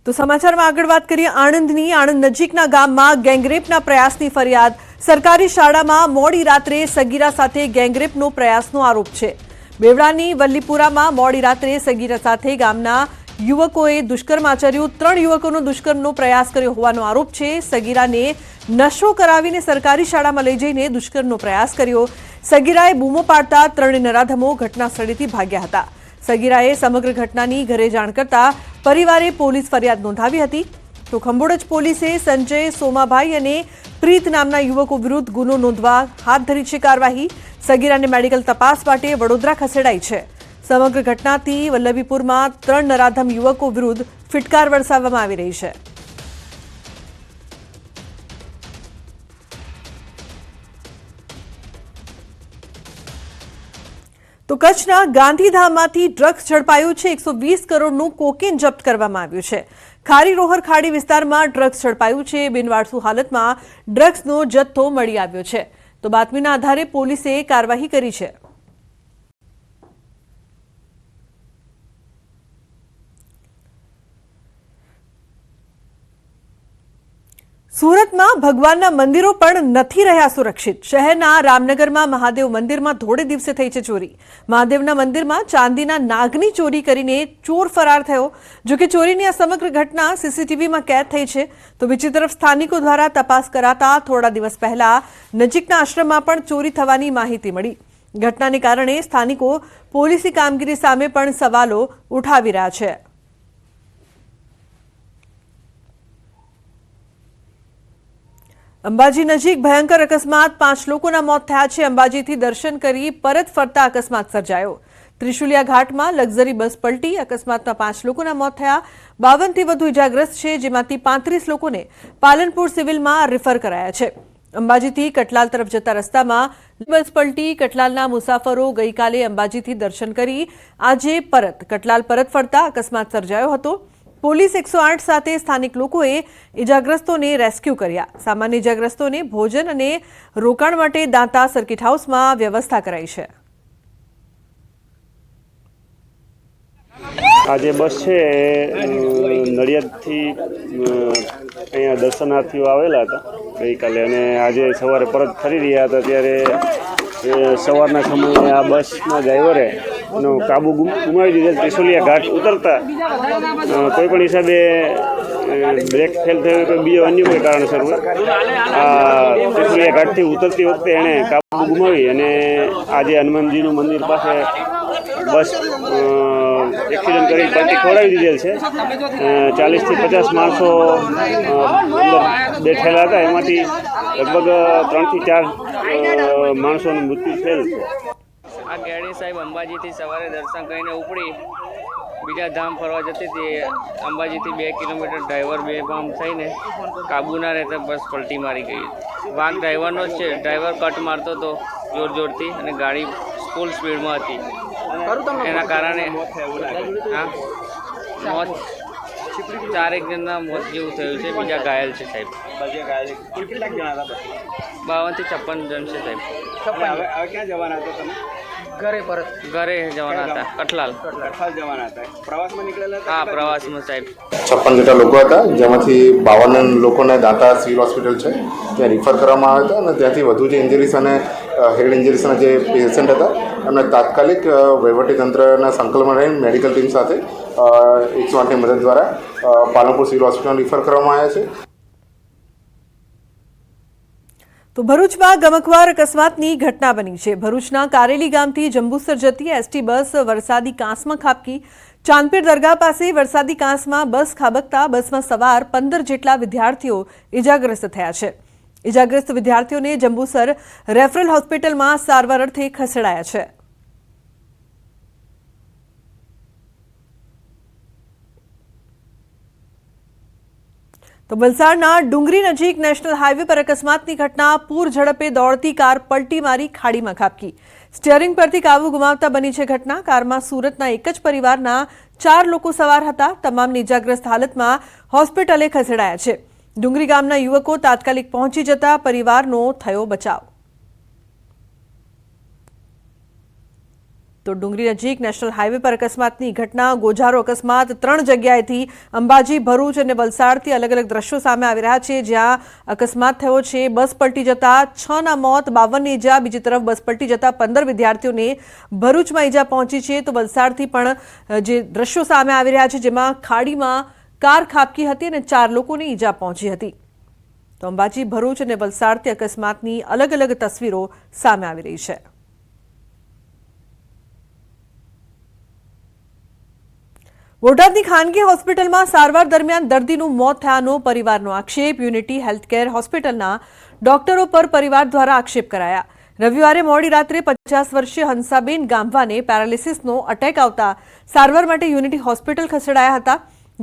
તો સમાચારમાં આગળ વાત કરીએ આણંદની। આણંદ નજીકના ગામમાં ગેંગરેપના પ્રયાસની ફરિયાદ। સરકારી શાળામાં મોડી રાત્રે સગીરા સાથે ગેંગરેપનો પ્રયાસનો આરોપ છે। બેવડાની વલ્લીપુરામાં મોડી રાત્રે સગીરા સાથે ગામના યુવકોએ દુષ્કર્મ આચર્યું। 3 યુવકોનો દુષ્કર્મનો પ્રયાસ કર્યો હોવાનો આરોપ છે। સગીરાને નશો કરાવીને સરકારી શાળામાં લઈ જઈને દુષ્કર્મનો પ્રયાસ કર્યો। સગીરાએ બૂમો પાડતા 3 નરાધમો ઘટના સ્થળેથી ભાગ્યા હતા। સગીરાએ સમગ્ર ઘટનાની ઘરે જાણ કરતા પરિવારે પોલીસ ફરિયાદ નોંધાવી હતી। તો ખંભોળજ પોલીસે સંજય સોમાભાઈ અને પ્રીત નામના યુવકો વિરુદ્ધ ગુનો નોંધવા હાથ ધરી છે કાર્યવાહી। સગીરાને મેડિકલ તપાસ માટે વડોદરા ખસેડાઈ છે। સમગ્ર ઘટનાથી વલ્લભીપુરમાં 3 નરાધમ યુવકો વિરુદ્ધ ફિટકાર વરસાવવામાં આવી રહી છે। તો કચ્છના ગાંધીધામમાંથી ડ્રગ્સ ઝડપાયું છે। 120 કરોડનું કોકેન જપ્ત કરવામાં આવ્યું છે। ખારી રોહર ખાડી વિસ્તારમાં ડ્રગ્સ ઝડપાયું છે। બિનવારસુ હાલતમાં ડ્રગ્સનો જથ્થો મળી આવ્યો છે। તો બાતમીના આધારે પોલીસે કાર્યવાહી કરી છે। સુરતમાં ભગવાનના મંદિરો પણ નથી રહ્યા સુરક્ષિત। શહેરના રામનગરમાં મહાદેવ મંદિરમાં ધોળે દિવસે થઈ છે ચોરી। મહાદેવના મંદિરમાં ચાંદીના નાગની ચોરી કરીને ચોર ફરાર થયો। જોકે ચોરીની આ સમગ્ર ઘટના સીસીટીવીમાં કેદ થઈ છે। તો બીજી તરફ સ્થાનિકો દ્વારા તપાસ કરાતા થોડા દિવસ પહેલા નજીકના આશ્રમમાં પણ ચોરી થવાની માહિતી મળી। ઘટનાને કારણે સ્થાનિકો પોલીસની કામગીરી સામે પણ સવાલો ઉઠાવી રહ્યા છે। અંબાજી નજીક ભયંકર અકસ્માત। 5 લોકોના મોત થયા છે। અંબાજીથી દર્શન કરી પરત ફરતા અકસ્માત સર્જાયો। ત્રિશુલિયા ઘાટમાં લક્ઝરી બસ પલટી। અકસ્માતમાં 5 લોકોના મોત થયા। 52થી વધુ ઇજાગ્રસ્ત છે, જેમાંથી 35 લોકોને પાલનપુર સિવિલમાં રિફર કરાયા છે। અંબાજીથી કટલાલ તરફ જતા રસ્તામાં બસ પલટી। કટલાલના મુસાફરો ગઈકાલે અંબાજીથી દર્શન કરી આજે કટલાલ પરત ફરતા અકસ્માત સર્જાયો હતો। પોલીસ 108 સાથે સ્થાનિક લોકોએ ઇજાગ્રસ્તોને રેસ્ક્યુ કર્યા। સામાન્ય ઇજાગ્રસ્તોને ભોજન અને રોકાણ માટે દાંતા સર્કિટ હાઉસમાં વ્યવસ્થા કરાઈ છે। આજે બસ છે નડિયાદથી અહીંયા દર્શનાર્થીઓ આવેલા હતા ગઈકાલે, અને આજે સવારે પરત ફરી રહ્યા હતા ત્યારે સવારના સમયે આ બસના ડ્રાઈવરે નો કાબુ ગુમાવી દીધેલ। ત્રિશુલિયા ઘાટ ઉતરતા કોઈ પણ હિસાબે બ્રેક ફેલ થયો કે બીજો અન્ય કોઈ કારણસર આ ત્રિશુલિયા ઘાટથી ઉતરતી વખતે એણે કાબુ ગુમાવી અને આજે હનુમાનજીનું મંદિર પાસે બસ એક્સિડન્ટ કરી પલટી ખોરાવી દીધેલ છે। 40થી 50 માણસો અંદર બેઠેલા હતા, એમાંથી લગભગ 3થી 4 માણસોનું મૃત્યુ થયેલ છે। આ ગાડી સાહેબ અંબાજીથી સવારે દર્શન કરીને ઉપડી બીજા ધામ ફરવા જતી હતી। અંબાજીથી 2 કિલોમીટર ડ્રાઈવર બેફામ થઈને કાબુ ના રહેતા બસ પલટી મારી ગઈ। વાંક ડ્રાઈવરનો જ છે। ડ્રાઈવર કટ મારતો હતો જોરથી અને ગાડી ફૂલ સ્પીડમાં હતી, એના કારણે મોત 4 જણના મોત જેવું થયું છે। બીજા ઘાયલ છે સાહેબ। 52થી 56 જણ છે સાહેબ। ક્યાં જવાના હતા તમે? ઘરે જવાના હતા। કટલાલ જવાના હતા। પ્રવાસમાં નીકળેલા હતા? હા, પ્રવાસમાં સાહેબ। 56 જેટલા લોકો હતા, જેમાંથી 52 લોકોને દાંતા સિવિલ હોસ્પિટલ છે ત્યાં રિફર કરવામાં આવ્યા હતા, અને ત્યાંથી વધુ જે ઇન્જરીસ અને હેડ ઇન્જરીસના જે પેશન્ટ હતા એમને તાત્કાલિક વહીવટીતંત્રના સંકલનમાં રહીને મેડિકલ ટીમ સાથે 108ની મદદ દ્વારા પાલનપુર સિવિલ હોસ્પિટલ રિફર કરવામાં આવ્યા છે। તો ભરૂચમાં ગમખ્વાર અકસ્માતની ઘટના બની છે। ભરૂચના કારેલી ગામથી જંબુસર જતી એસટી બસ વરસાદી કાંસમાં ખાબકી। ચાંદપીર દરગાહ પાસે વરસાદી કાંસમાં બસ ખાબકતા બસમાં સવાર 15 જેટલા વિદ્યાર્થીઓ ઇજાગ્રસ્ત થયા છે। ઇજાગ્રસ્ત વિદ્યાર્થીઓને જંબુસર રેફરલ હોસ્પિટલમાં સારવાર અર્થે ખસેડાયા છે। તો વલસાડના ડુંગરી નજીક નેશનલ હાઈવે પર અકસ્માતની ઘટના। પૂર ઝડપે દોડતી કાર પલટી મારી ખાડીમાં ખાબકી। સ્ટીયરિંગ પરથી કાબુ ગુમાવતા બની છે ઘટના। કારમાં સુરતના એક જ પરિવારના 4 લોકો સવાર હતા। તમામને ઇજાગ્રસ્ત હાલતમાં હોસ્પિટલે ખસેડાયા છે। ડુંગરી ગામના યુવકો તાત્કાલિક પહોંચી જતા પરિવારનો થયો બચાવ। તો ડુંગરી નજીક નેશનલ હાઈવે પર અકસ્માતની ઘટના, ગોઝારો અકસ્માત, 3 જગ્યાએથી અંબાજી, ભરૂચ અને વલસાડથી અલગ અલગ દ્રશ્યો સામે આવી રહ્યા છે, જ્યાં અકસ્માત થયો છે. બસ પલટી જતા 6ના મોત, 52 ઈજા. બીજી તરફ બસ પલટી જતા 15 વિદ્યાર્થીઓને ભરૂચમાં ઈજા પહોંચી છે. તો વલસાડથી પણ જે દ્રશ્યો સામે આવી રહ્યા છે, જેમાં ખાડીમાં કાર ખાબકી હતી અને 4 લોકોને ઈજા પહોંચી હતી. તો અંબાજી, ભરૂચ અને વલસાડથી અકસ્માતની અલગ અલગ તસવીરો સામે આવી રહી છે. બોટાદની ખાનગી હોસ્પિટલમાં સારવાર દરમિયાન દર્દીનું મોત થયાનો પરિવારનો આક્ષેપ. યુનિટી હેલ્થકેર હોસ્પિટલના ડોક્ટરો પર પરિવાર દ્વારા આક્ષેપ કરાયા. રવિવારે મોડી રાત્રે 50 વર્ષીય હંસાબેન ગામવાને પેરાલિસિસનો અટેક આવતા સારવાર માટે યુનિટી હોસ્પિટલ ખસેડાયા હતા,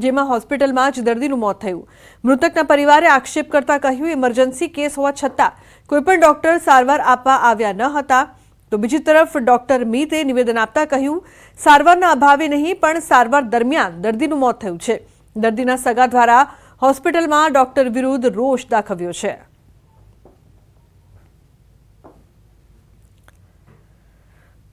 જેમાં હોસ્પિટલમાં જ દર્દીનું મોત થયું. મૃતકના પરિવારે આક્ષેપ કરતા કહ્યું, ઇમરજન્સી કેસ હોવા છતાં કોઈપણ ડોક્ટર સારવાર આપવા આવ્યા ન હતા. તો બીજી તરફ ડોક્ટર મીતે નિવેદન આપતા કહ્યું, સારવારના અભાવે નહીં પણ સારવાર દરમિયાન દર્દીનું મોત થયું છે. દર્દીના સગા દ્વારા હોસ્પિટલમાં ડોક્ટર વિરુદ્ધ રોષ દાખવ્યો છે.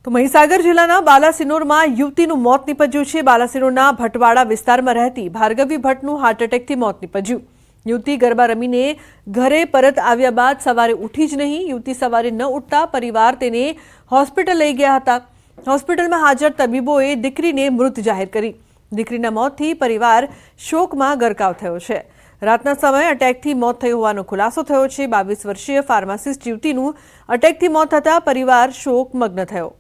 તો મહીસાગર જિલ્લાના બાલાસિનોરમાં યુવતીનું મોત નીપજ્યું છે. બાલાસિનોરના ભટવાડા વિસ્તારમાં રહેતી ભાર્ગવી ભટ્ટનું હાર્ટ એટેકથી મોત નીપજ્યું. યુવતી ગરબા રમીને ઘરે પરત આવ્યા બાદ સવારે ઉઠી જ નહીં. યુવતી સવારે ન ઉઠતા પરિવાર તેને હોસ્પિટલ લઈ ગયા હતા. હોસ્પિટલમાં હાજર તબીબોએ દીકરીને મૃત જાહેર કરી. દીકરીના મોતથી પરિવાર શોકમાં ગરકાવ થયો છે. રાતના સમયે અટેકથી મોત થયું હોવાનો ખુલાસો થયો છે. 22 વર્ષીય ફાર્માસિસ્ટ યુવતીનું અટેકથી મોત થતાં પરિવાર શોકમગ્ન થયો.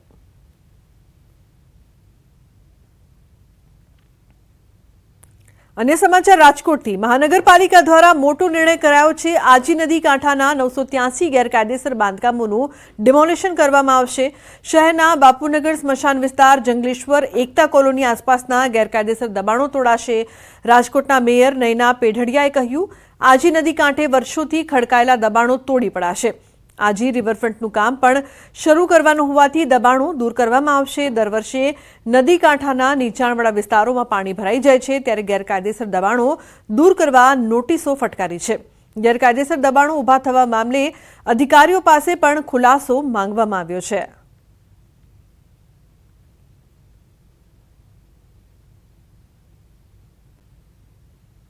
અન્ય સમાચાર રાજકોટથી. મહાનગરપાલિકા દ્વારા મોટો નિર્ણય કરાયો છે. આજી નદી કાંઠાના 983 ગેરકાયદેસર બાંધકામોનું ડિમોલિશન કરવામાં આવશે. શહેરના બાપુનગર સ્મશાન વિસ્તાર, જંગલેશ્વર, એકતા કોલોની આસપાસના ગેરકાયદેસર દબાણો તોડાશે. રાજકોટના મેયર નયના પેઢડિયાએ કહ્યું, આજી નદી કાંઠે વર્ષોથી ખડકાયેલા દબાણો તોડી પડાશે. આજી રિવરફ્રન્ટનું કામ પણ શરૂ કરવાનું હોવાથી દબાણો દૂર કરવામાં આવશે. દર વર્ષે નદી કાંઠાના નીચાણવાળા વિસ્તારોમાં પાણી ભરાઈ જાય છે, ત્યારે ગેરકાયદેસર દબાણો દૂર કરવા નોટિસો ફટકારી છે. ગેરકાયદેસર દબાણો ઊભા થવા મામલે અધિકારીઓ પાસે પણ ખુલાસો માંગવામાં આવ્યો છે.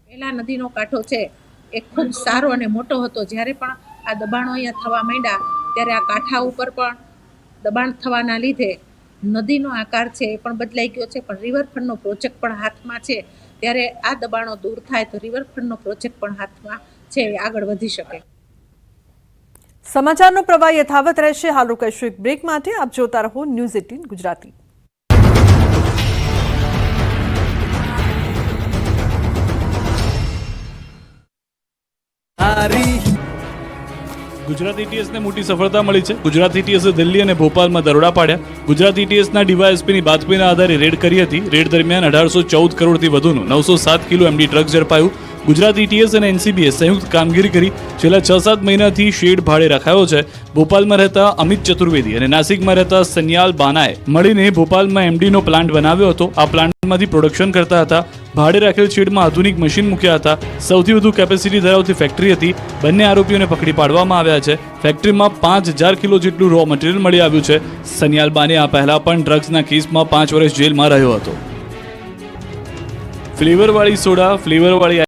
પહેલા નદીનો કાંઠો છે એ ખૂબ સારો અને મોટો હતો. જ્યારે પણ આ દબાણો અહીંયા થવા માંડ્યા ત્યારે આ કાંઠા ઉપર પણ દબાણ થવાના લીધે નદીનો આકાર છે એ પણ બદલાઈ ગયો છે. પણ રિવરફ્રન્ટનો પ્રોજેક્ટ પણ હાથમાં છે, ત્યારે આ દબાણો દૂર થાય તો રિવરફ્રન્ટનો પ્રોજેક્ટ પણ હાથમાં છે, એ આગળ વધી શકે. સમાચારનો પ્રવાહ યથાવત રહેશે. હાલ રોકાઈશું એક બ્રેક માટે. આપ જોતા રહો ન્યૂઝ 18 ગુજરાતી. ગુજરાત ETSને મોટી સફળતા મળી છે. ગુજરાત ETSે દિલ્હી અને ભોપાલમાં દરોડા પાડ્યા. ગુજરાત ETSના ડીવાયએસપીની બાતમીના આધારે રેડ કરી હતી. રેડ દરમિયાન 1814 કરોડથી વધુનું 907 કિલો MD ડ્રગ્સ ઝડપાયું. ગુજરાત ETS અને NCBએ સંયુક્ત કામગીરી કરી. છેલ્લા 6-7 મહિનાથી શેડ ભાડે રખાયો છે. ભોપાલમાં રહેતા અમિત ચતુર્વેદી અને નાસિકમાં રહેતા સન્યાલ બાનાએ મળીને ભોપાલમાં MDનો પ્લાન્ટ બનાવ્યો હતો. આ પ્લાન્ટમાંથી પ્રોડક્શન કરતા હતા. ભાડે રાખેલ શેડમાં આધુનિક મશીન મૂક્યા હતા. સૌથી વધુ કેપેસિટી ધરાવતી ફેક્ટરી હતી. બંને આરોપીઓને પકડી પાડવામાં આવ્યા છે. ફેક્ટરીમાં 5000 કિલો જેટલું રો મટીરિયલ મળી આવ્યું છે. સન્યાલ બાને આ પહેલા પણ ડ્રગ્સના કેસમાં 5 વર્ષ જેલમાં રહ્યો હતો. ફ્લેવરવાળી સોડા, ફ્લેવરવાળી